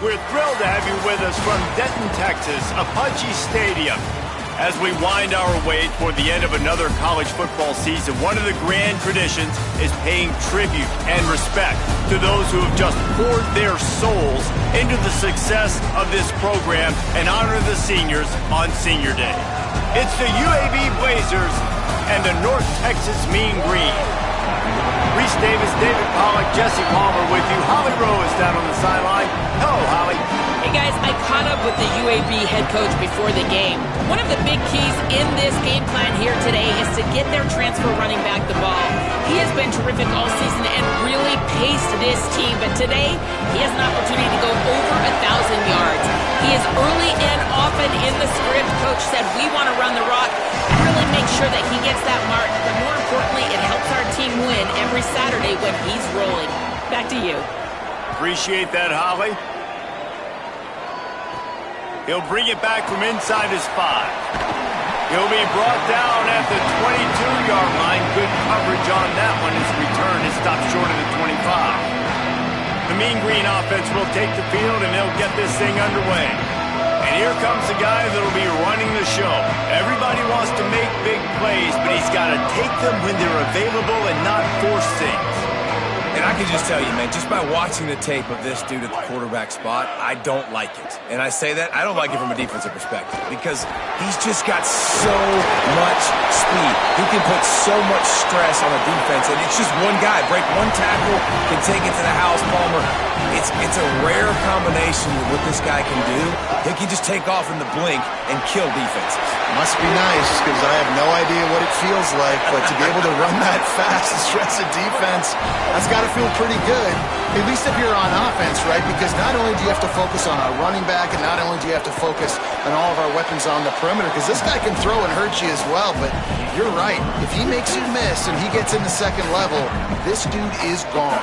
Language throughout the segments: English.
We're thrilled to have you with us from Denton, Texas, Apache Stadium. As we wind our way toward the end of another college football season, one of the grand traditions is paying tribute and respect to those who have just poured their souls into the success of this program and honor the seniors on Senior Day. It's the UAB Blazers and the North Texas Mean Green. Reese Davis, David Pollack, Jesse Palmer with you. Holly Rowe is down on the sideline. Hello, Holly. Hey guys, I caught up with the UAB head coach before the game. One of the big keys in this game plan here today is to get their transfer running back the ball. He has been terrific all season and really paced this team, but today he has an opportunity to go over 1,000 yards. He is early and often in the script. Coach said, we want to run the rock and really make sure that he gets that mark, but more importantly, it helps our team win every Saturday when he's rolling. Back to you. Appreciate that, Holly. He'll bring it back from inside his 5. He'll be brought down at the 22-yard line. Good coverage on that one. His return is stopped short of the 25. The Mean Green offense will take the field, and they'll get this thing underway. And here comes the guy that'll be running the show. Everybody wants to make big plays, but he's got to take them when they're available and not force things. And I can just tell you, man, just by watching the tape of this dude at the quarterback spot, I don't like it. And I say that, I don't like it from a defensive perspective because he's just got so much speed. He can put so much stress on a defense, and it's just one guy. Break one tackle, can take it to the house, Palmer. It's a rare combination of what this guy can do. He can just take off in the blink and kill defenses. Must be nice, because I have no idea what it feels like, but to be able to run that fast and stress a defense, that's got to feel pretty good, at least if you're on offense, right? Because not only do you have to focus on our running back, and not only do you have to focus on all of our weapons on the perimeter, because this guy can throw and hurt you as well, but you're right. If he makes you miss and he gets in the second level, this dude is gone.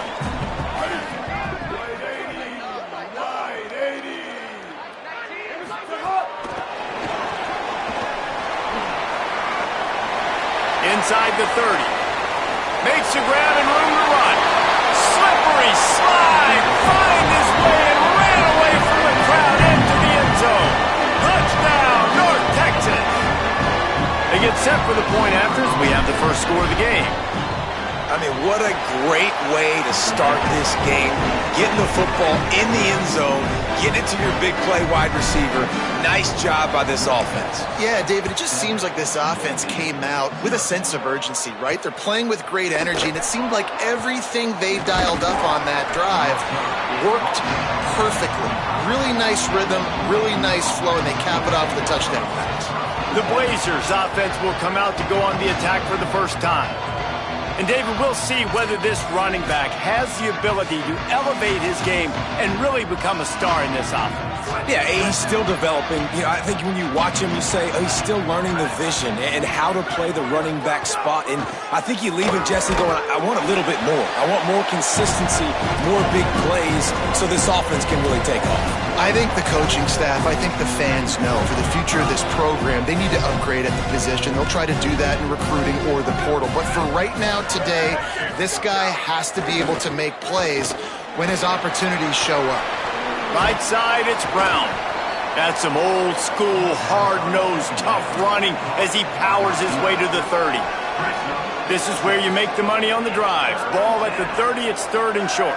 Inside the 30. Makes a grab and room to run. Slippery slide. Find his way and ran away from the crowd into the end zone. Touchdown, North Texas. They get set for the point afters. We have the first score of the game. I mean, what a great way to start this game. Getting the football in the end zone, getting it to your big play wide receiver. Nice job by this offense. Yeah, David, it just seems like this offense came out with a sense of urgency, right? They're playing with great energy, and it seemed like everything they dialed up on that drive worked perfectly. Really nice rhythm, really nice flow, and they cap it off with a touchdown pass. The Blazers offense will come out to go on the attack for the first time. And David, we'll see whether this running back has the ability to elevate his game and really become a star in this offense. Yeah, he's still developing. You know, I think when you watch him, you say, oh, he's still learning the vision and how to play the running back spot. And I think you leave it, Jesse, going, I want a little bit more. I want more consistency, more big plays, so this offense can really take off. I think the coaching staff, I think the fans know for the future of this program, they need to upgrade at the position. They'll try to do that in recruiting or the portal. But for right now, today, this guy has to be able to make plays when his opportunities show up. Right side, it's Brown. That's some old school, hard-nosed, tough running as he powers his way to the 30. This is where you make the money on the drive. Ball at the 30, it's third and short.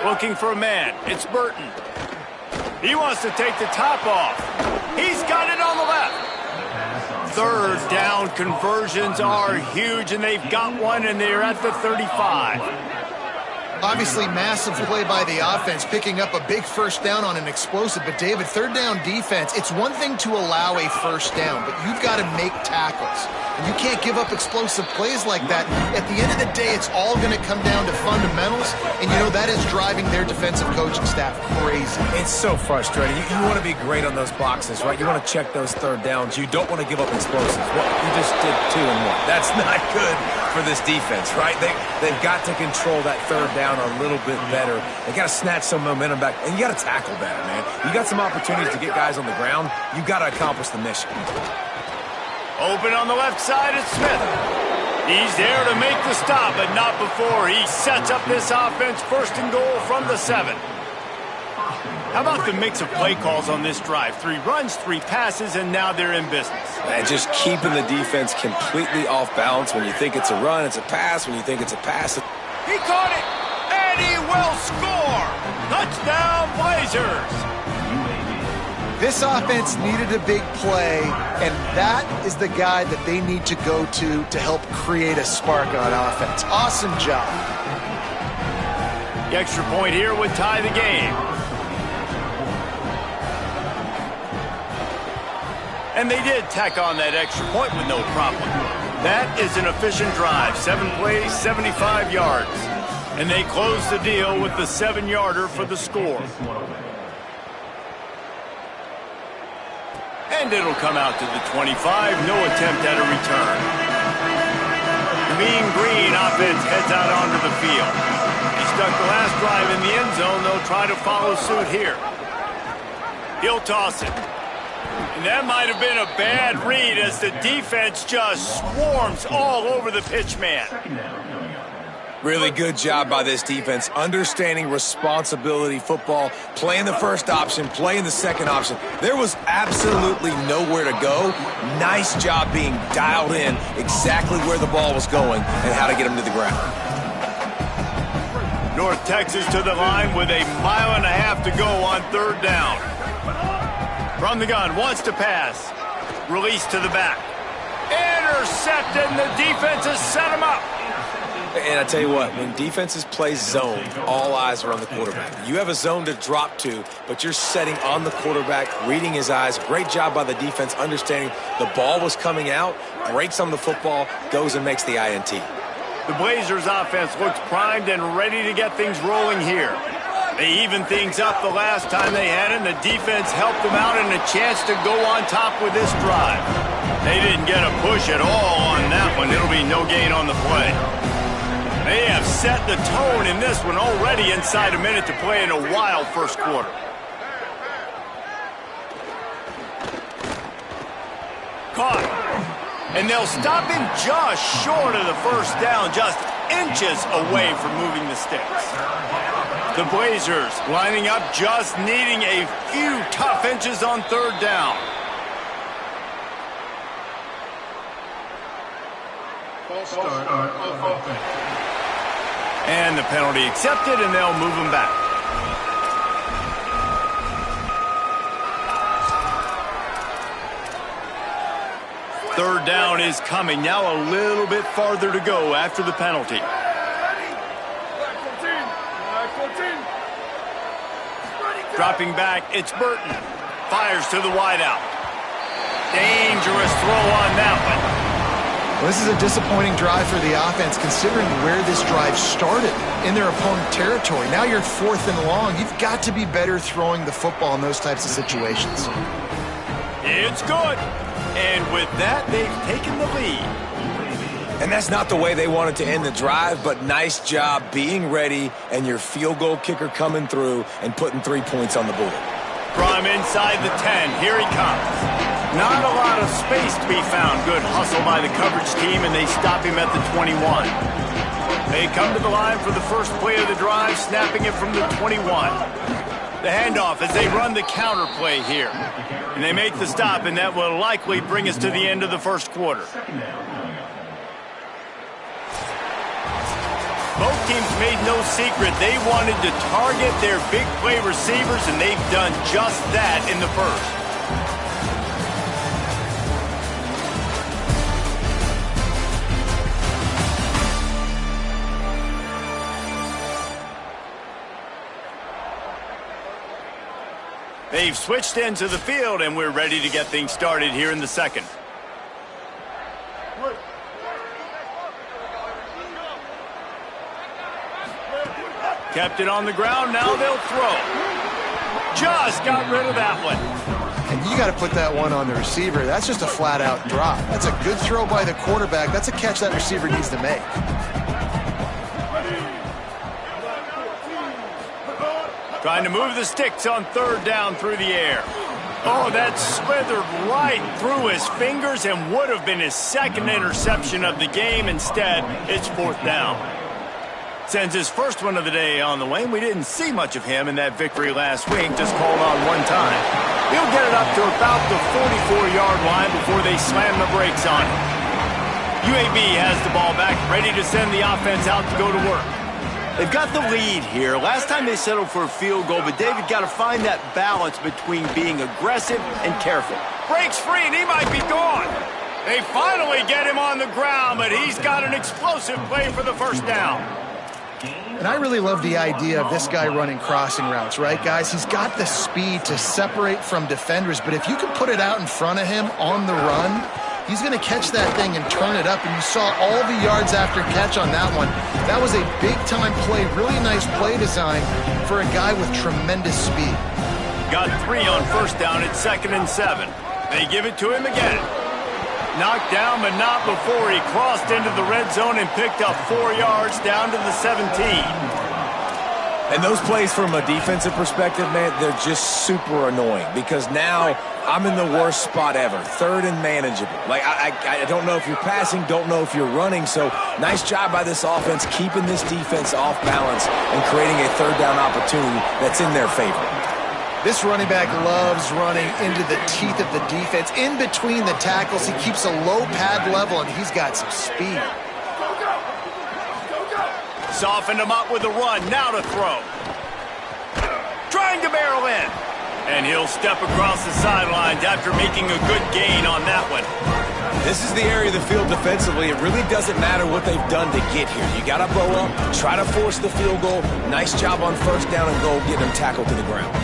Looking for a man. It's Burton. He wants to take the top off. He's got it on the left. Third down conversions are huge, and they've got one, and they're at the 35. Obviously, massive play by the offense, picking up a big first down on an explosive. But, David, third down defense, it's one thing to allow a first down, but you've got to make tackles. And you can't give up explosive plays like that. At the end of the day, it's all going to come down to fundamentals, and, you know, that is driving their defensive coaching staff crazy. It's so frustrating. You want to be great on those boxes, right? You want to check those third downs. You don't want to give up explosives. Well, you just did 2 and 1. That's not good for this defense, right? They've got to control that third down a little bit better. They got to snatch some momentum back, and you got to tackle better, man. You got some opportunities to get guys on the ground. You got to accomplish the mission. Open on the left side, it's Smith. He's there to make the stop, but not before he sets up this offense first and goal from the 7. How about the mix of play calls on this drive? 3 runs, 3 passes, and now they're in business. And just keeping the defense completely off balance. When you think it's a run, it's a pass. When you think it's a pass, He caught it, and he will score. Touchdown, Blazers. This offense needed a big play, and that is the guy that they need to go to help create a spark on offense. Awesome job. The extra point here would tie the game. And they did tack on that extra point with no problem. That is an efficient drive. 7 plays, 75 yards. And they close the deal with the 7-yarder for the score. And it'll come out to the 25. No attempt at a return. The Mean Green offense heads out onto the field. He stuck the last drive in the end zone. They'll try to follow suit here. He'll toss it. And that might have been a bad read as the defense just swarms all over the pitch man. really good job by this defense, understanding responsibility football, playing the first option, playing the second option. There was absolutely nowhere to go. Nice job being dialed in exactly where the ball was going and how to get him to the ground. North Texas to the line with 1.5 miles to go on third down. From the gun, wants to pass. Release to the back. Intercepted, and the defense has set him up. And I tell you what, when defenses play zone, all eyes are on the quarterback. You have a zone to drop to, but you're setting on the quarterback, reading his eyes. Great job by the defense, understanding the ball was coming out, breaks on the football, goes and makes the INT. The Blazers offense looks primed and ready to get things rolling here. They evened things up the last time they had it, and the defense helped them out and a chance to go on top with this drive. They didn't get a push at all on that one. It'll be no gain on the play. They have set the tone in this one already inside a minute to play in a wild first quarter. Caught. And they'll stop him just short of the first down, just inches away from moving the sticks. The Blazers lining up, just needing a few tough inches on third down. False start of offense. And the penalty accepted, and they'll move him back. Third down is coming. Now a little bit farther to go after the penalty. Dropping back, it's Burton. Fires to the wideout. Dangerous throw on that one. Well, this is a disappointing drive for the offense considering where this drive started in their opponent territory. Now you're 4th and long. You've got to be better throwing the football in those types of situations. It's good. And with that, they've taken the lead. And that's not the way they wanted to end the drive, but nice job being ready and your field goal kicker coming through and putting 3 points on the board. From inside the 10, here he comes. Not a lot of space to be found. Good hustle by the coverage team, and they stop him at the 21. They come to the line for the first play of the drive, snapping it from the 21. The handoff as they run the counter play here. And they make the stop, and that will likely bring us to the end of the first quarter. Both teams made no secret they wanted to target their big play receivers, and they've done just that in the first. They've switched into the field, and we're ready to get things started here in the second. Kept it on the ground, now they'll throw. Just got rid of that one. And you got to put that one on the receiver. That's just a flat-out drop. That's a good throw by the quarterback. That's a catch that receiver needs to make. Trying to move the sticks on third down through the air. Oh, that slithered right through his fingers and would have been his second interception of the game. Instead, it's fourth down. Sends his first one of the day on the way. We didn't see much of him in that victory last week, just called on one time. He'll get it up to about the 44-yard line before they slam the brakes on him. UAB has the ball back, ready to send the offense out to go to work. They've got the lead here. Last time they settled for a field goal, but David got to find that balance between being aggressive and careful. Breaks free, and he might be gone. They finally get him on the ground, but he's got an explosive play for the first down. And I really love the idea of this guy running crossing routes, right, guys? He's got the speed to separate from defenders, but if you can put it out in front of him on the run, he's going to catch that thing and turn it up, and you saw all the yards after catch on that one. That was a big-time play, really nice play design for a guy with tremendous speed. Got 3 on first down at 2nd and 7. They give it to him again. Knocked down, but not before he crossed into the red zone and picked up 4 yards down to the 17. And those plays from a defensive perspective, man, they're just super annoying because now I'm in the worst spot ever. 3rd and manageable. Like, I don't know if you're passing, don't know if you're running. So nice job by this offense keeping this defense off balance and creating a 3rd down opportunity that's in their favor. This running back loves running into the teeth of the defense. In between the tackles, he keeps a low pad level, and he's got some speed. Softened him up with a run. Now to throw. Trying to barrel in. And he'll step across the sidelines after making a good gain on that one. This is the area of the field defensively. It really doesn't matter what they've done to get here. You got to bow up, try to force the field goal. Nice job on first down and goal, getting them tackled to the ground.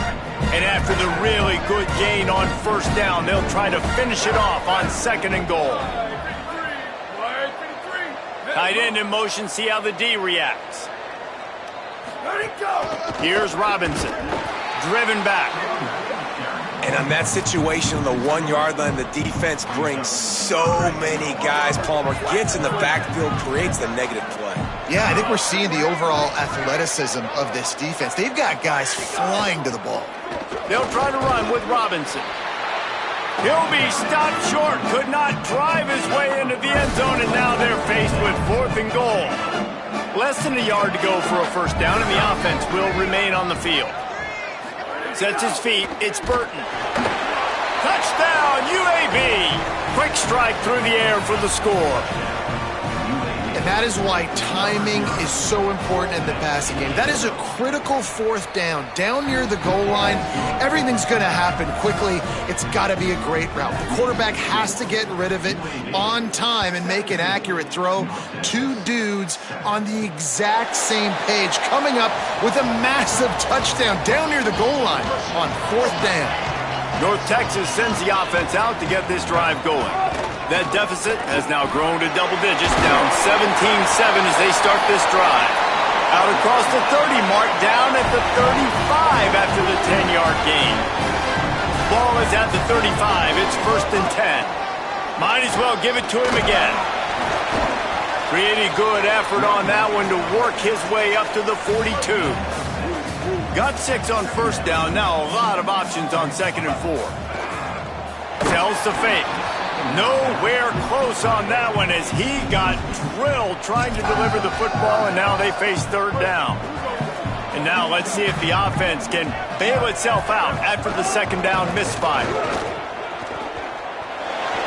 And after the really good gain on first down, they'll try to finish it off on 2nd and goal. Tight end in motion, see how the D reacts. Here's Robinson, driven back. And on that situation on the 1-yard line, the defense brings so many guys. Palmer gets in the backfield, creates the negative play. Yeah, I think we're seeing the overall athleticism of this defense. They've got guys flying to the ball. They'll try to run with Robinson. He'll be stopped short, could not drive his way into the end zone, and now they're faced with 4th and goal. Less than a yard to go for a first down, and the offense will remain on the field. Sets his feet, it's Burton. Touchdown, UAB! Quick strike through the air for the score. And that is why timing is so important in the passing game. That is a critical 4th down. Down near the goal line, everything's going to happen quickly. It's got to be a great route. The quarterback has to get rid of it on time and make an accurate throw. 2 dudes on the exact same page coming up with a massive touchdown down near the goal line on 4th down. North Texas sends the offense out to get this drive going. That deficit has now grown to double digits, down 17-7 as they start this drive. Out across the 30 mark, down at the 35 after the 10-yard gain. Ball is at the 35. It's 1st and 10. Might as well give it to him again. Pretty good effort on that one to work his way up to the 42. Got 6 on first down. Now a lot of options on 2nd and 4. Tells to fake. Nowhere close on that one as he got drilled trying to deliver the football, and now they face 3rd down. And now let's see if the offense can bail itself out after the 2nd down misfire.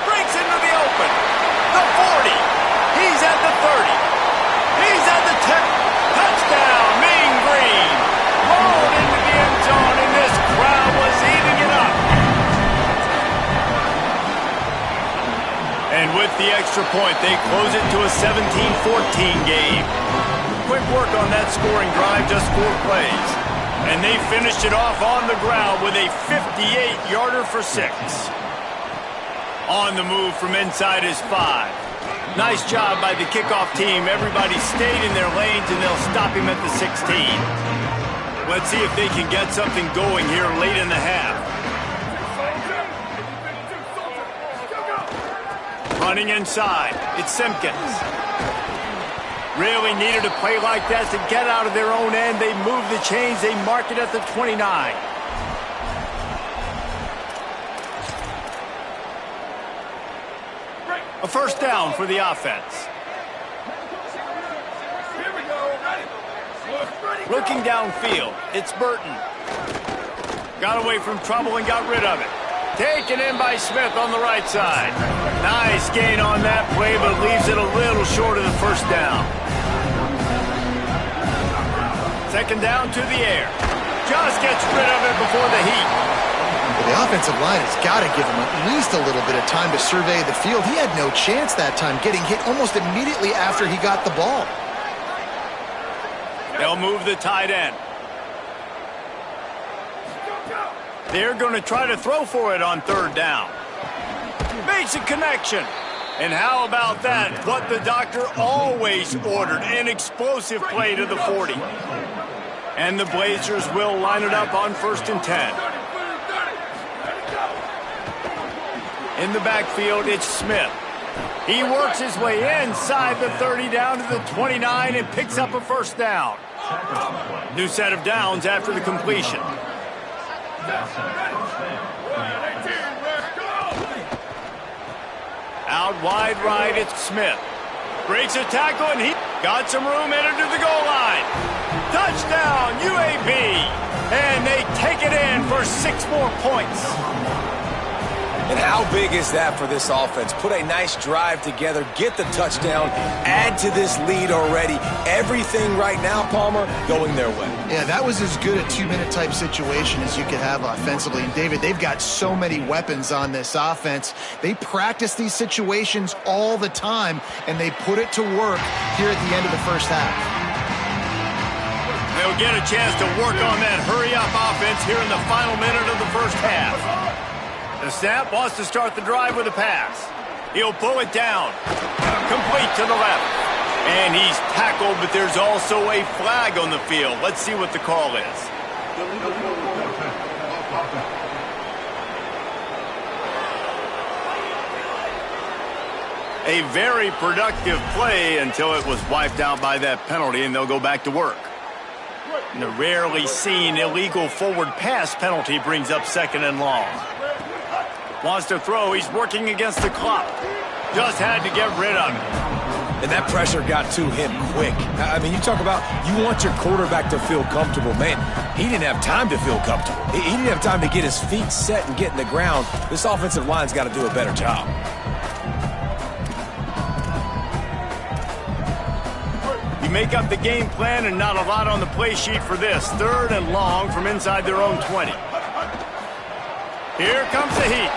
Breaks into the open. The 40. He's at the 30. He's at the 10. Touchdown, Mean Green. Rolled into the end zone, and this crowd was eating it up. And with the extra point, they close it to a 17-14 game. Quick work on that scoring drive, just 4 plays. And they finished it off on the ground with a 58-yarder for 6. On the move from inside his 5. Nice job by the kickoff team. Everybody stayed in their lanes, and they'll stop him at the 16. Let's see if they can get something going here late in the half. Running inside, it's Simpkins. Really needed a play like that to get out of their own end. They move the chains, they mark it at the 29. A first down for the offense. Looking downfield, it's Burton. Got away from trouble and got rid of it. Taken in by Smith on the right side. Nice gain on that play, but leaves it a little short of the first down. Second down to the air. Just gets rid of it before the heat. Well, the offensive line has got to give him at least a little bit of time to survey the field. He had no chance that time, getting hit almost immediately after he got the ball. They'll move the tight end. They're going to try to throw for it on third down. Makes a connection. And how about that? What the doctor always ordered, an explosive play to the 40. And the Blazers will line it up on 1st and 10. In the backfield, it's Smith. He works his way inside the 30 down to the 29 and picks up a first down. New set of downs after the completion. Out wide right, it's Smith. Breaks a tackle, and he got some room headed to the goal line. Touchdown, UAB! And they take it in for 6 more points. And how big is that for this offense? Put a nice drive together, get the touchdown, add to this lead already. Everything right now, Palmer, going their way. Yeah, that was as good a 2-minute type situation as you could have offensively. And, David, they've got so many weapons on this offense. They practice these situations all the time, and they put it to work here at the end of the first half. They'll get a chance to work on that hurry-up offense here in the final minute of the first half. The snap wants to start the drive with a pass. He'll pull it down. Complete to the left. And he's tackled, but there's also a flag on the field. Let's see what the call is. A very productive play until it was wiped out by that penalty, and they'll go back to work. And the rarely seen illegal forward pass penalty brings up 2nd and long. Wants to throw. He's working against the clock. Just had to get rid of it. And that pressure got to him quick. I mean, you talk about you want your quarterback to feel comfortable. Man, he didn't have time to feel comfortable. He didn't have time to get his feet set and get in the ground. This offensive line's got to do a better job. You make up the game plan and not a lot on the play sheet for this. 3rd and long from inside their own 20. Here comes the heat.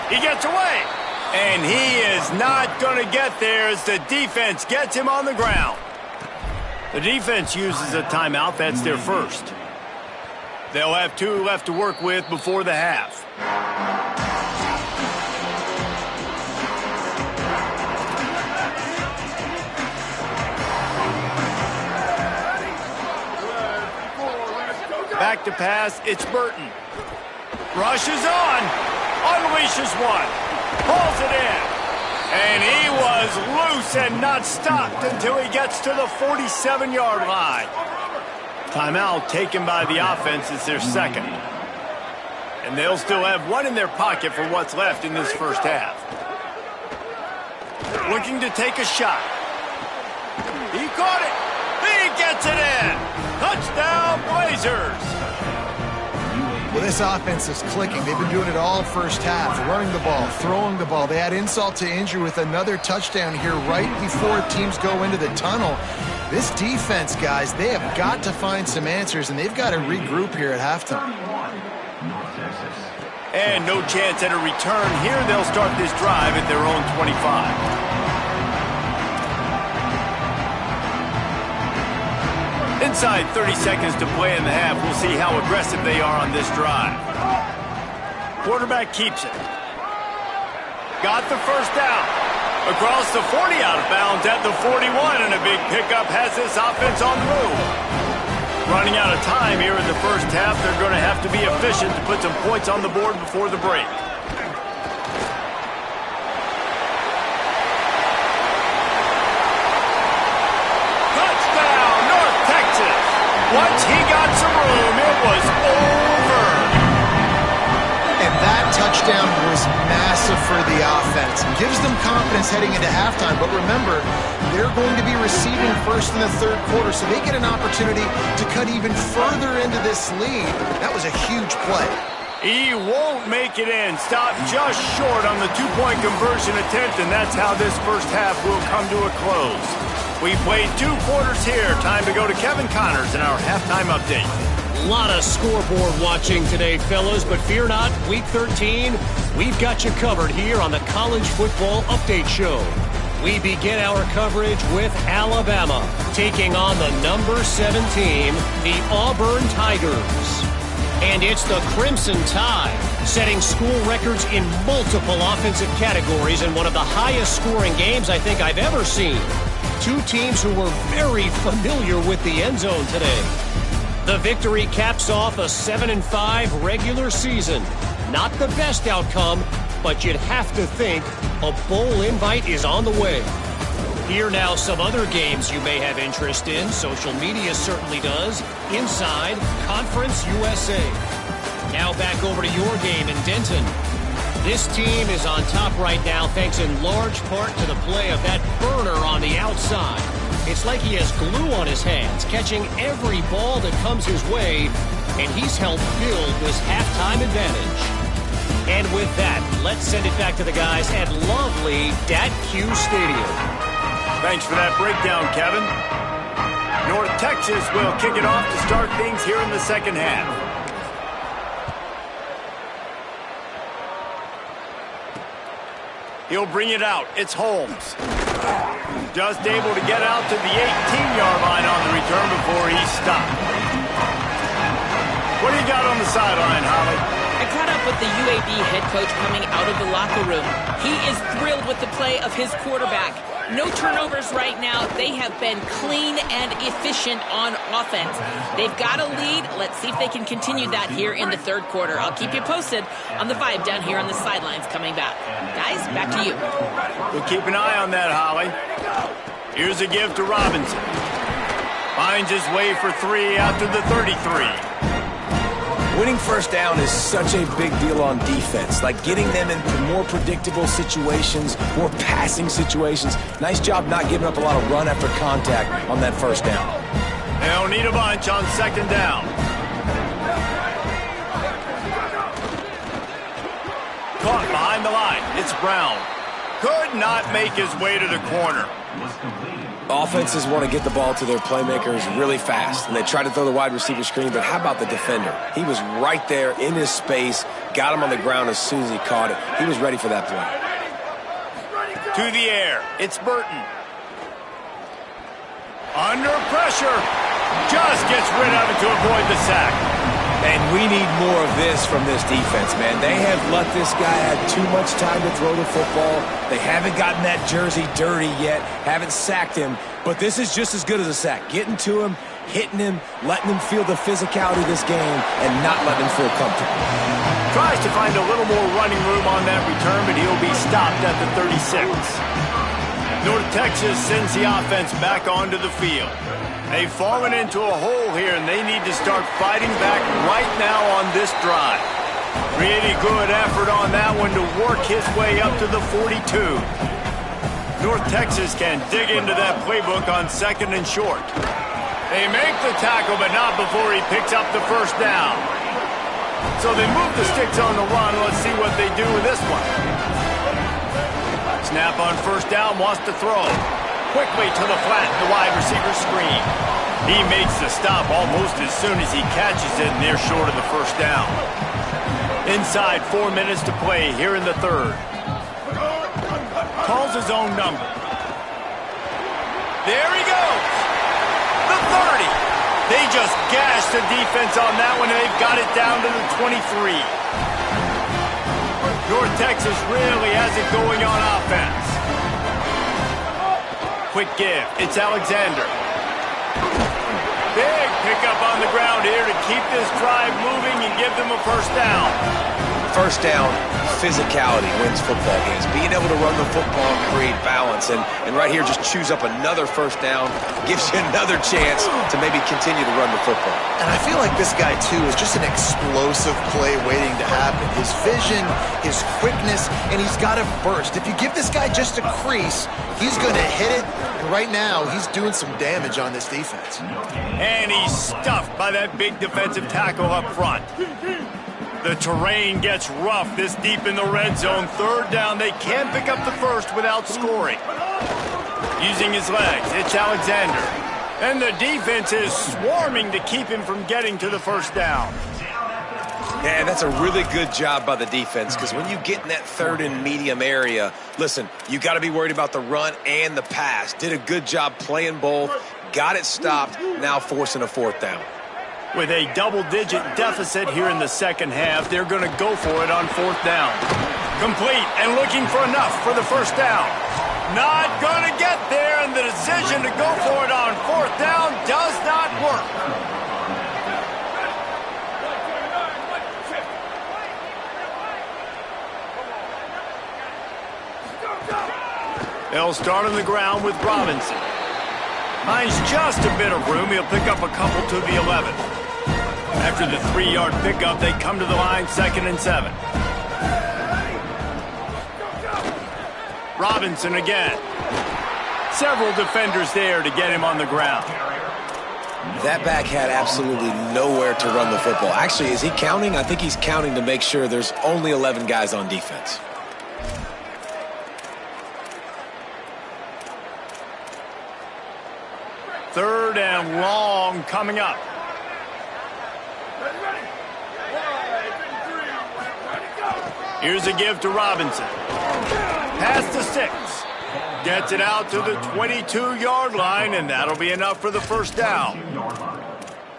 He gets away. And he is not going to get there as the defense gets him on the ground. The defense uses a timeout. That's their first. They'll have 2 left to work with before the half. Back to pass, it's Burton. Rushes on, unleashes one, pulls it in. And he was loose and not stopped until he gets to the 47-yard line. Timeout taken by the offense is their second. And they'll still have 1 in their pocket for what's left in this first half. Looking to take a shot. He caught it. He gets it in. Touchdown, Blazers. Well, this offense is clicking. They've been doing it all first half, running the ball, throwing the ball. They had insult to injury with another touchdown here right before teams go into the tunnel. This defense, guys, they have got to find some answers, and they've got to regroup here at halftime. And no chance at a return here. They'll start this drive at their own 25. Inside 30 seconds to play in the half. We'll see how aggressive they are on this drive. Quarterback keeps it. Got the first down. Across the 40 out of bounds at the 41, and a big pickup has this offense on the move. Running out of time here in the first half. They're going to have to be efficient to put some points on the board before the break. Once he got some room, it was over. And that That touchdown was massive for the offense. Gives them confidence heading into halftime. But remember, they're going to be receiving first in the third quarter, so they get an opportunity to cut even further into this lead. That was a huge play. He won't make it in. Stopped just short on the two-point conversion attempt, and that's how this first half will come to a close. We played 2 quarters here. Time to go to Kevin Connors in our halftime update. A lot of scoreboard watching today, fellas, but fear not, Week 13, we've got you covered here on the College Football Update Show. We begin our coverage with Alabama, taking on the number 7 team, the Auburn Tigers. And it's the Crimson Tide, setting school records in multiple offensive categories in one of the highest scoring games I think I've ever seen. 2 teams who were very familiar with the end zone today. The victory caps off a 7-5 regular season. Not the best outcome, but you'd have to think a bowl invite is on the way. Here now some other games you may have interest in. Social media certainly does. Inside Conference USA. Now back over to your game in Denton. This team is on top right now thanks in large part to the play of that burner on the outside. It's like he has glue on his hands, catching every ball that comes his way, and he's helped build this halftime advantage. And with that, let's send it back to the guys at lovely Dat-Q Stadium. Thanks for that breakdown, Kevin. North Texas will kick it off to start things here in the second half. He'll bring it out. It's Holmes. Just able to get out to the 18-yard line on the return before he's stopped. What do you got on the sideline, Holly? I caught up with the UAB head coach coming out of the locker room. He is thrilled with the play of his quarterback. No turnovers right now. They have been clean and efficient on offense. They've got a lead. Let's see if they can continue that here in the third quarter. I'll keep you posted on the vibe down here on the sidelines coming back. Guys, back to you. We'll keep an eye on that, Holly. Here's a give to Robinson. Finds his way for 3 out to the 33. Winning first down is such a big deal on defense, like getting them into more predictable situations, more passing situations. Nice job not giving up a lot of run after contact on that first down. They'll need a bunch on second down. Caught behind the line. It's Brown. Could not make his way to the corner. Offenses want to get the ball to their playmakers really fast, and they try to throw the wide receiver screen, but how about the defender? He was right there in his space, got him on the ground as soon as he caught it. He was ready for that play. To the air, it's Burton. Under pressure, just gets rid of it to avoid the sack. And we need more of this from this defense, man. They have let this guy have too much time to throw the football. They haven't gotten that jersey dirty yet, haven't sacked him. But this is just as good as a sack. Getting to him, hitting him, letting him feel the physicality of this game, and not letting him feel comfortable. Tries to find a little more running room on that return, but he'll be stopped at the 36. North Texas sends the offense back onto the field. They've fallen into a hole here, and they need to start fighting back right now on this drive. Really good effort on that one to work his way up to the 42. North Texas can dig into that playbook on second and short. They make the tackle, but not before he picks up the first down. So they move the sticks on the run. Let's see what they do with this one. Snap on first down, wants to throw. Quickly to the flat, the wide receiver screen. He makes the stop almost as soon as he catches it, and they're short of the first down. Inside 4 minutes to play here in the third. Calls his own number. There he goes. The 30. They just gashed the defense on that one, and they've got it down to the 23. North Texas really has it going on offense. Quick give. It's Alexander. Big pickup on the ground here to keep this drive moving and give them a first down. first down, physicality wins football games. Being able to run the football and create balance. And right here, just choose up another first down, gives you another chance to maybe continue to run the football. And I feel like this guy, too, is just an explosive play waiting to happen. His vision, his quickness, and he's got a burst. If you give this guy just a crease, he's going to hit it. And right now, he's doing some damage on this defense. And he's stuffed by that big defensive tackle up front. The terrain gets rough this deep in the red zone. Third down, they can't pick up the first without scoring. Using his legs, it's Alexander. And the defense is swarming to keep him from getting to the first down. Yeah, that's a really good job by the defense, because when you get in that third and medium area, listen, you got to be worried about the run and the pass. Did a good job playing both, got it stopped, now forcing a fourth down. With a double-digit deficit here in the second half, they're going to go for it on fourth down. Complete and looking for enough for the first down. Not going to get there, and the decision to go for it on fourth down does not work. They'll start on the ground with Robinson. Finds just a bit of room. He'll pick up a couple to the 11. After the 3-yard pickup, they come to the line, 2nd and 7. Robinson again. Several defenders there to get him on the ground. That back had absolutely nowhere to run the football. Actually, is he counting? I think he's counting to make sure there's only 11 guys on defense. Third and long coming up. Here's a give to Robinson. Pass to 6. Gets it out to the 22-yard line, and that'll be enough for the first down.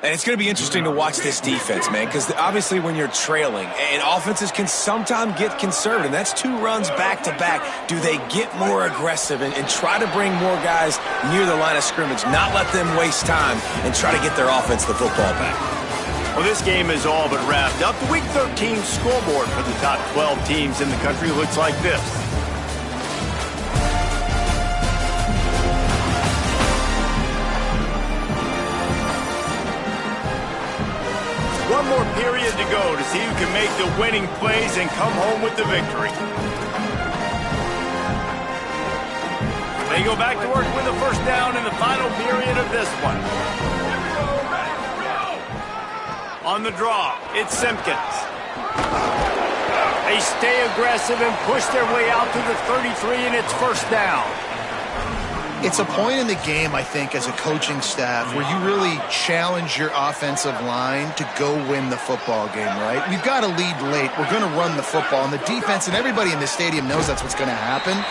And it's going to be interesting to watch this defense, man, because obviously when you're trailing, and offenses can sometimes get conservative, and that's 2 runs back-to-back. Do they get more aggressive and try to bring more guys near the line of scrimmage, not let them waste time, and try to get their offense the football back? Well, this game is all but wrapped up. The Week 13 scoreboard for the top 12 teams in the country looks like this. One more period to go to see who can make the winning plays and come home with the victory. They go back to work with the first down in the final period of this one. On the draw, it's Simpkins. They stay aggressive and push their way out to the 33, and it's first down. It's a point in the game, I think, as a coaching staff where you really challenge your offensive line to go win the football game, right? We've got to lead late. We're going to run the football, and the defense and everybody in the stadium knows that's what's going to happen.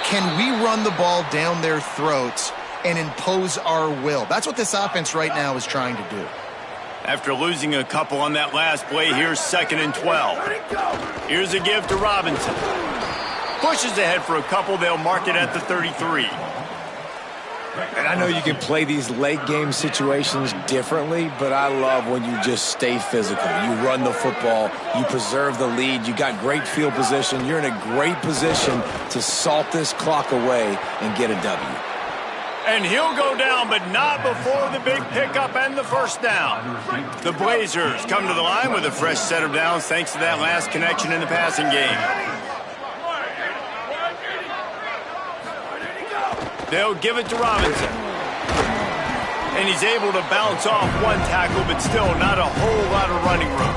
Can we run the ball down their throats and impose our will? That's what this offense right now is trying to do. After losing a couple on that last play, here's 2nd and 12. Here's a give to Robinson. Pushes ahead for a couple. They'll mark it at the 33. And I know you can play these late game situations differently, but I love when you just stay physical. You run the football, you preserve the lead, you got great field position, you're in a great position to salt this clock away and get a W. And he'll go down, but not before the big pickup and the first down. The Blazers come to the line with a fresh set of downs thanks to that last connection in the passing game. They'll give it to Robinson. And he's able to bounce off one tackle, but still not a whole lot of running room.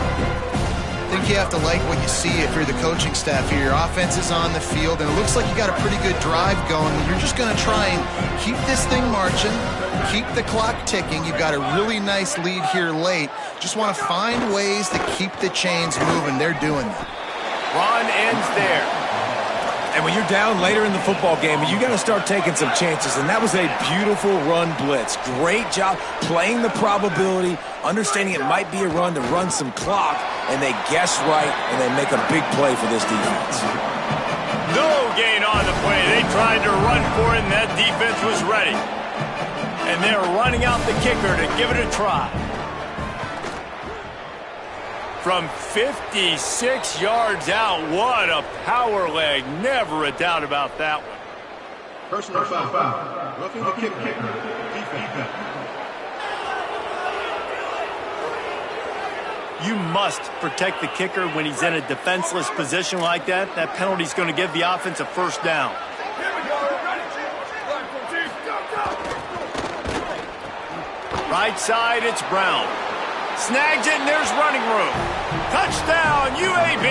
I think you have to like what you see if you're the coaching staff here. Your offense is on the field, and it looks like you got a pretty good drive going. You're just going to try and keep this thing marching, keep the clock ticking. You've got a really nice lead here late. Just want to find ways to keep the chains moving. They're doing that. Run ends there. And when you're down later in the football game, you got to start taking some chances. And that was a beautiful run blitz. Great job playing the probability, understanding it might be a run to run some clock, and they guess right, and they make a big play for this defense. No gain on the play. They tried to run for it, and that defense was ready. And they're running out the kicker to give it a try. From 56 yards out, what a power leg. Never a doubt about that one. Personal foul. Roughing the kicker. Defense. You must protect the kicker when he's in a defenseless position like that. That penalty's going to give the offense a first down. Right side, it's Brown. Snags it, and there's running room. Touchdown, UAB!